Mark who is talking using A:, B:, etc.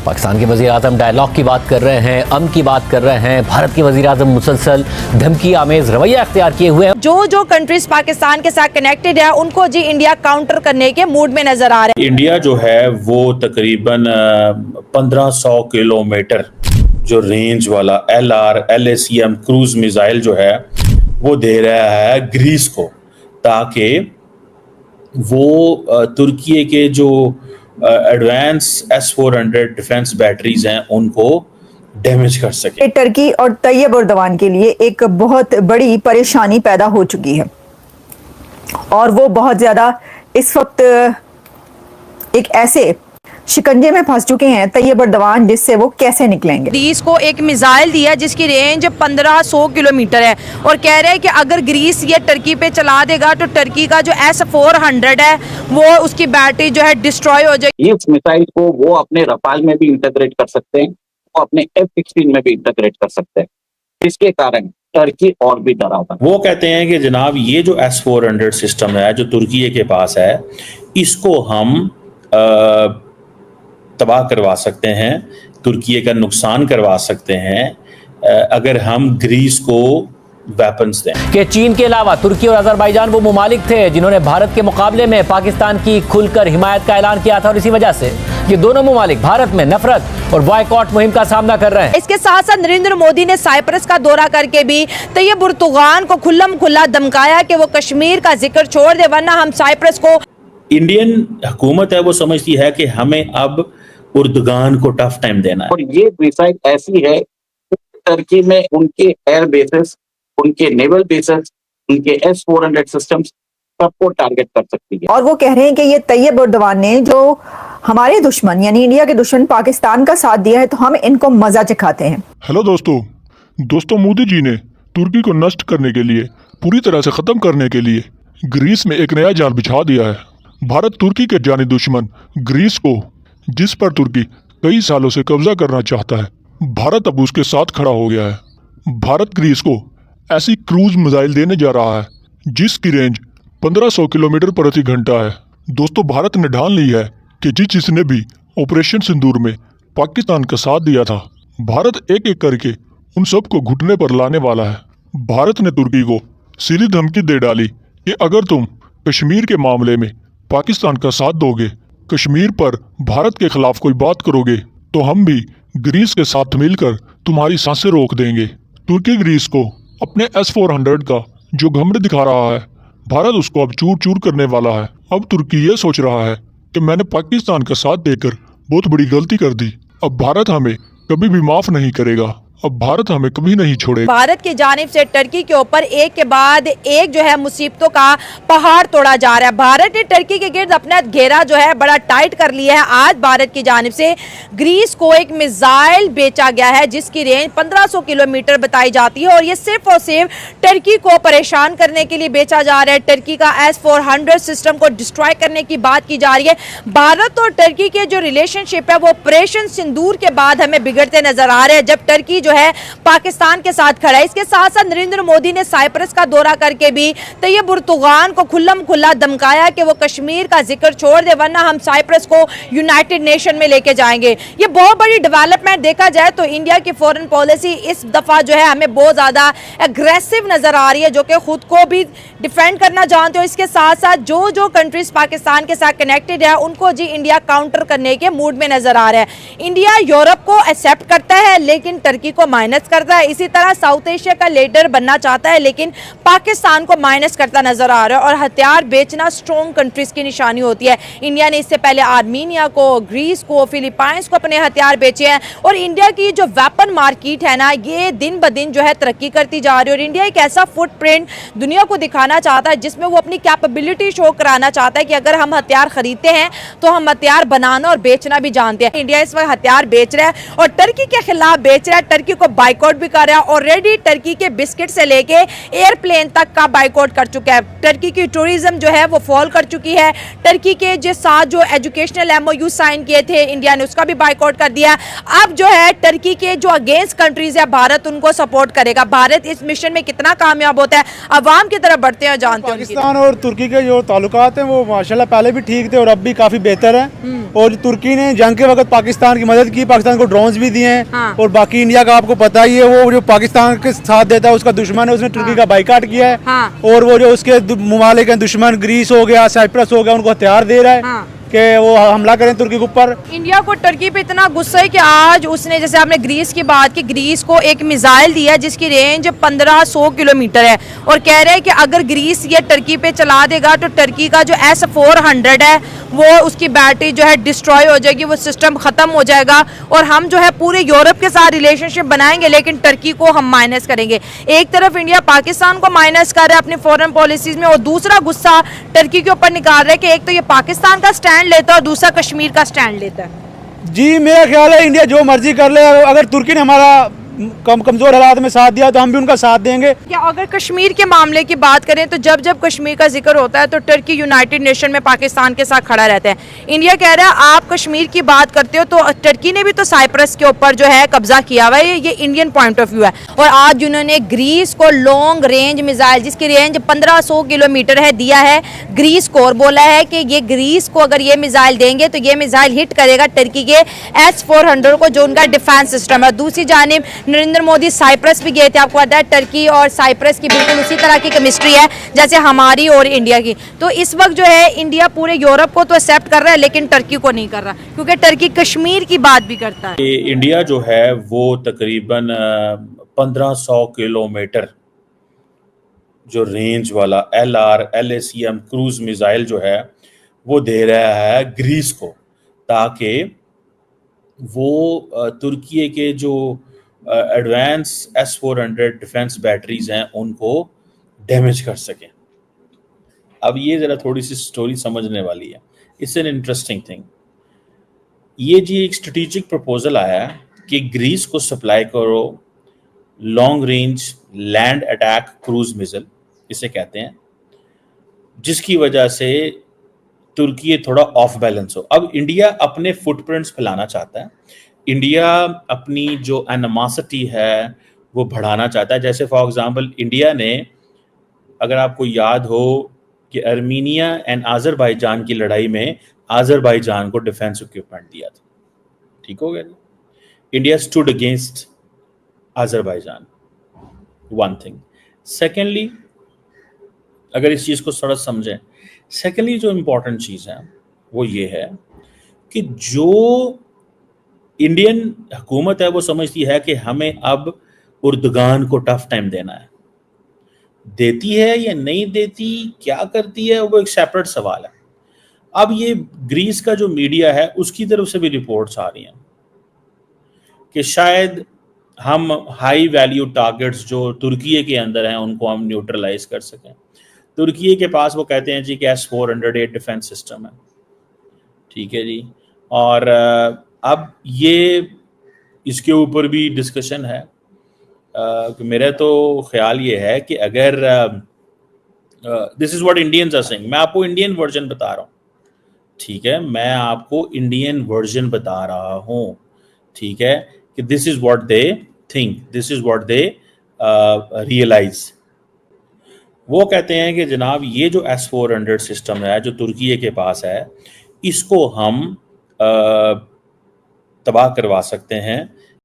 A: पाकिस्तान के वज़ीर-ए-आज़म डायलॉग की बात कर रहे हैं, अमन की बात कर रहे हैं। भारत के वज़ीर-ए-आज़म मुसलसल धमकी आमेज रवैया अख्तियार किए हुए हैं।
B: जो कंट्रीज पाकिस्तान के साथ कनेक्टेड है उनको जी इंडिया काउंटर करने के मूड में नजर आ रहे हैं।
C: इंडिया जो है वो तकरीबन 1500 किलोमीटर जो रेंज वाला LACM क्रूज मिसाइल जो है वो दे रहा है ग्रीस को, ताकि वो तुर्की के जो एडवांस S-400 डिफेंस बैटरीज हैं उनको डैमेज कर सके।
D: टर्की और तैयब एर्दोगान के लिए एक बहुत बड़ी परेशानी पैदा हो चुकी है और वो बहुत ज्यादा इस वक्त एक ऐसे शिकंजे में फंस चुके हैं तैयब एर्दोगान, जिससे वो कैसे निकलेंगे।
B: ग्रीस को एक मिसाइल दिया जिसकी रेंज 1500 किलोमीटर है और कह रहे हैं कि अगर ग्रीस ये टर्की पे चला देगा तो टर्की का जो S-400 है वो उसकी बैटरी जो है डिस्ट्रॉय हो जाएगी।
E: इस मिसाइल को वो अपने रफाल में भी इंटीग्रेट कर सकते हैं, वो अपने F-16 में भी इंटीग्रेट कर सकते हैं। इसके कारण टर्की और भी डराता है।
C: वो कहते हैं कि जनाब ये जो S-400 सिस्टम है जो तुर्की के पास है, इसको हम तबाह करवा सकते हैं, तुर्की का नुकसान करवा सकते हैं अगर हम ग्रीस को वेपन्स दें।
A: कि चीन के अलावा तुर्की और अजरबैजान वो ममालिक थे जिन्होंने भारत के मुकाबले में पाकिस्तान की खुलकर हिमायत का ऐलान किया था और इसी वजह से ये दोनों ममालिक भारत में नफरत और बॉयकॉट मुहिम का सामना कर रहे हैं।
B: इसके साथ साथ नरेंद्र मोदी ने साइप्रस का दौरा करके भी तैयब एर्दोगान को खुल्लम खुल्ला धमकाया कि वो कश्मीर का जिक्र छोड़ दे वरना हम साइप्रस को।
C: इंडियन हुकूमत है वो समझती है कि हमें अब एर्दोगान को टफ टाइम देना है
E: और ये मिसाइल ऐसी है टर्की में उनके एयर बेसेस, उनके नेवल बेसेस, उनके S-400 सिस्टम्स सबको टारगेट कर सकती है।
D: और वो कह रहे हैं कि ये तैयब एर्दोगान ने जो हमारे दुश्मन यानी इंडिया के दुश्मन पाकिस्तान का साथ दिया है तो हम इनको मजा चखाते हैं।
F: हेलो दोस्तों मोदी जी ने तुर्की को नष्ट करने के लिए, पूरी तरह से खत्म करने के लिए ग्रीस में एक नया जाल बिछा दिया है। भारत तुर्की के जानी दुश्मन ग्रीस को, जिस पर तुर्की कई सालों से कब्जा करना चाहता है, भारत अब उसके साथ खड़ा हो गया है। भारत ग्रीस को ऐसी क्रूज मिसाइल देने जा रहा है जिसकी रेंज 1500 किलोमीटर प्रति घंटा है। दोस्तों, भारत ने ठान ली है कि जिसने भी ऑपरेशन सिंदूर में पाकिस्तान का साथ दिया था, भारत एक एक करके उन सबको घुटने पर लाने वाला है। भारत ने तुर्की को सीधी धमकी दे डाली कि अगर तुम कश्मीर के मामले में पाकिस्तान का साथ दोगे, कश्मीर पर भारत के खिलाफ कोई बात करोगे, तो हम भी ग्रीस के साथ मिलकर तुम्हारी सांसें रोक देंगे। तुर्की ग्रीस को अपने S-400 का जो घमंड दिखा रहा है, भारत उसको अब चूर चूर करने वाला है। अब तुर्की ये सोच रहा है कि मैंने पाकिस्तान का साथ देकर बहुत बड़ी गलती कर दी, अब भारत हमें कभी भी माफ नहीं करेगा, अब भारत हमें कभी नहीं छोड़ेगा।
B: भारत की जानिब से टर्की के ऊपर एक के बाद एक जो है मुसीबतों का पहाड़ तोड़ा जा रहा है। भारत ने टर्की के गिर्द अपना घेरा जो है बड़ा टाइट कर लिया है। आज भारत की जानिब से ग्रीस को एक मिसाइल बेचा गया है जिसकी रेंज 1500 किलोमीटर बताई जाती है और ये सिर्फ और सिर्फ टर्की को परेशान करने के लिए बेचा जा रहा है। टर्की का S-400 सिस्टम को डिस्ट्रॉय करने की बात की जा रही है। भारत और टर्की के जो रिलेशनशिप है वो ऑपरेशन सिंदूर के बाद हमें बिगड़ते नजर आ रहे हैं, जब टर्की जो है पाकिस्तान के साथ खड़ा है। इसके साथ साथ नरेंद्र मोदी ने साइप्रस का दौरा करके भी तैयब एर्दोगान को खुल्लम खुल्ला धमकाया कि वो कश्मीर का जिक्र छोड़ दे वरना हम साइप्रस को यूनाइटेड नेशन में लेके जाएंगे। ये बहुत बड़ी डेवलपमेंट देखा जाए तो इंडिया की फॉरेन पॉलिसी इस दफा जो है हमें बहुत ज्यादा एग्रेसिव नजर आ रही है, जो कि खुद को भी डिफेंड करना जानते हो। इसके साथ साथ जो कंट्रीज पाकिस्तान के साथ कनेक्टेड है उनको जी इंडिया काउंटर करने के मूड में नजर आ रहा है। इंडिया यूरोप को एक्सेप्ट करता है लेकिन टर्की को माइनस करता है। इसी तरह साउथ एशिया का लीडर बनना चाहता है लेकिन पाकिस्तान को माइनस करता नजर आ रहा है। और हथियार बेचना स्ट्रॉन्ग कंट्रीज की निशानी होती है। इंडिया ने इससे पहले आर्मीनिया को, ग्रीस को, फिलीपाइंस को अपने हथियार बेचे हैं और इंडिया की जो वेपन मार्केट है ना, ये दिन ब दिन जो है तरक्की करती जा रही है। और इंडिया एक ऐसा फुटप्रिंट दुनिया को दिखाना चाहता है जिसमें वो अपनी कैपेबिलिटी शो कराना चाहता है कि अगर हम हथियार खरीदते हैं तो हम हथियार बनाना और बेचना भी जानते हैं। इंडिया इस वक्त हथियार बेच रहा है और टर्की के खिलाफ बेच रहा है। टर्की टर्की को बाइकआउट भी कर रहा है। ऑलरेडी टर्की के बिस्किट से लेके एयरप्लेन तक का बाइकआउट कर चुका है। टर्की की टूरिज्म जो है वो फॉल कर चुकी है। टर्की के जो साथ जो एजुकेशनल एमओयू साइन किए थे इंडिया ने, उसका भी बाइकआउट कर दिया। अब जो है टर्की के जो अगेंस्ट कंट्रीज है भारत उनको सपोर्ट करेगा। भारत इस मिशन में कितना कामयाब होता है, अवाम की तरफ बढ़ते हैं, जानते हैं।
G: पाकिस्तान और तुर्की के जो ताल्लुकात हैं वो माशाल्लाह पहले भी ठीक थे और अब भी काफी बेहतर हैं। और तुर्की ने जंग के वक्त पाकिस्तान की मदद की, पाकिस्तान को ड्रोन्स भी दिए हैं।
B: हाँ।
G: और बाकी इंडिया का आपको पता ही है, वो जो पाकिस्तान के साथ देता है उसका दुश्मन है, उसने तुर्की का बाइकाट किया है।
B: हाँ।
G: और वो जो उसके ममालिक हैं दुश्मन, ग्रीस हो गया, साइप्रस हो गया, उनको हथियार दे रहा है
B: हाँ।
G: कि वो हमला करें तुर्की के ऊपर।
B: इंडिया को टर्की पे इतना गुस्सा है कि आज उसने, जैसे आपने ग्रीस की बात की, ग्रीस को एक मिसाइल दिया जिसकी रेंज 1500 किलोमीटर है और कह रहे हैं कि अगर ग्रीस ये टर्की पे चला देगा तो टर्की का जो S-400 है वो उसकी बैटरी जो है डिस्ट्रॉय हो जाएगी, वो सिस्टम खत्म हो जाएगा और हम जो है पूरे यूरोप के साथ रिलेशनशिप बनाएंगे लेकिन टर्की को हम माइनस करेंगे। एक तरफ इंडिया पाकिस्तान को माइनस कर रहा है अपनी फॉरेन पॉलिसीज में और दूसरा गुस्सा टर्की के ऊपर निकाल रहा है कि एक तो ये पाकिस्तान का स्टैंड लेता है और दूसरा कश्मीर का स्टैंड लेता है।
G: जी मेरा ख्याल है इंडिया जो मर्जी कर ले, अगर तुर्की ने हमारा कमजोर हालात में साथ दिया तो हम भी उनका साथ देंगे।
B: क्या अगर कश्मीर के मामले की बात करें तो जब जब कश्मीर का जिक्र होता है तो टर्की यूनाइटेड नेशन में पाकिस्तान के साथ खड़ा रहता है। इंडिया कह रहा है आप कश्मीर की बात करते हो तो टर्की ने भी तो साइप्रस के ऊपर जो है कब्जा किया हुआ है, ये इंडियन पॉइंट ऑफ व्यू है। और आज जिन्होंने ग्रीस को लॉन्ग रेंज मिसाइल जिसकी रेंज 1500 किलोमीटर है दिया है ग्रीस को, और बोला है कि ये ग्रीस को अगर ये मिसाइल देंगे तो ये मिसाइल हिट करेगा टर्की के S-400 को जो उनका डिफेंस सिस्टम है। दूसरी जानिब नरेंद्र मोदी साइप्रस भी गए थे, आपको पता है टर्की और साइप्रस की बिल्कुल उसी तरह की केमिस्ट्री है जैसे हमारी और इंडिया की। तो इस वक्त जो है इंडिया पूरे यूरोप को तो एक्सेप्ट कर रहा है लेकिन टर्की को नहीं कर रहा क्योंकि टर्की कश्मीर की बात भी करता है।
C: इंडिया जो है वो तकरीबन 1500 किलोमीटर जो रेंज वाला LRSAM क्रूज मिसाइल जो है वो दे रहा है ग्रीस को ताकि वो तुर्की के जो एडवांस S-400 डिफेंस बैटरीज हैं उनको डैमेज कर सकें। अब ये ज़रा थोड़ी सी स्टोरी समझने वाली है, इट्स एन इंटरेस्टिंग थिंग। ये जी एक स्ट्रेटेजिक प्रपोजल आया कि ग्रीस को सप्लाई करो long range land attack cruise missile, इसे कहते हैं, जिसकी वजह से तुर्की थोड़ा ऑफ बैलेंस हो। अब इंडिया अपने फुटप्रिंट्स फैलाना चाहता है, इंडिया अपनी जो एनिमोसिटी है वो बढ़ाना चाहता है। जैसे फॉर एग्जांपल इंडिया ने, अगर आपको याद हो कि अर्मीनिया एंड आज़रबाईजान की लड़ाई में आज़रबाईजान को डिफेंस इक्विपमेंट दिया था, ठीक हो गया। India stood against Azerbaijan, one thing. Secondly, अगर इस चीज़ को थोड़ा समझें, सेकेंडली जो इम्पोर्टेंट चीज़ है वो ये है कि जो इंडियन हुकूमत है वो समझती है कि हमें अब उर्दगान को टफ टाइम देना है। देती है या नहीं देती, क्या करती है, वो एक सेपरेट सवाल है। अब ये ग्रीस का जो मीडिया है उसकी तरफ से भी रिपोर्ट्स आ रही हैं कि शायद हम हाई वैल्यू टारगेट्स जो तुर्की के अंदर हैं उनको हम न्यूट्रलाइज कर सकें। तुर्की के पास वो कहते हैं जी कि S-400 डिफेंस सिस्टम है, ठीक है जी। और अब ये इसके ऊपर भी डिस्कशन है कि मेरा तो ख्याल ये है कि अगर this is what Indians are saying, मैं आपको इंडियन वर्जन बता रहा हूँ, ठीक है, मैं आपको इंडियन वर्जन बता रहा हूँ, ठीक है, कि this is what they think, this is what they realise. वो कहते हैं कि जनाब ये जो S-400 सिस्टम है जो तुर्की के पास है, इसको हम तबाह करवा सकते हैं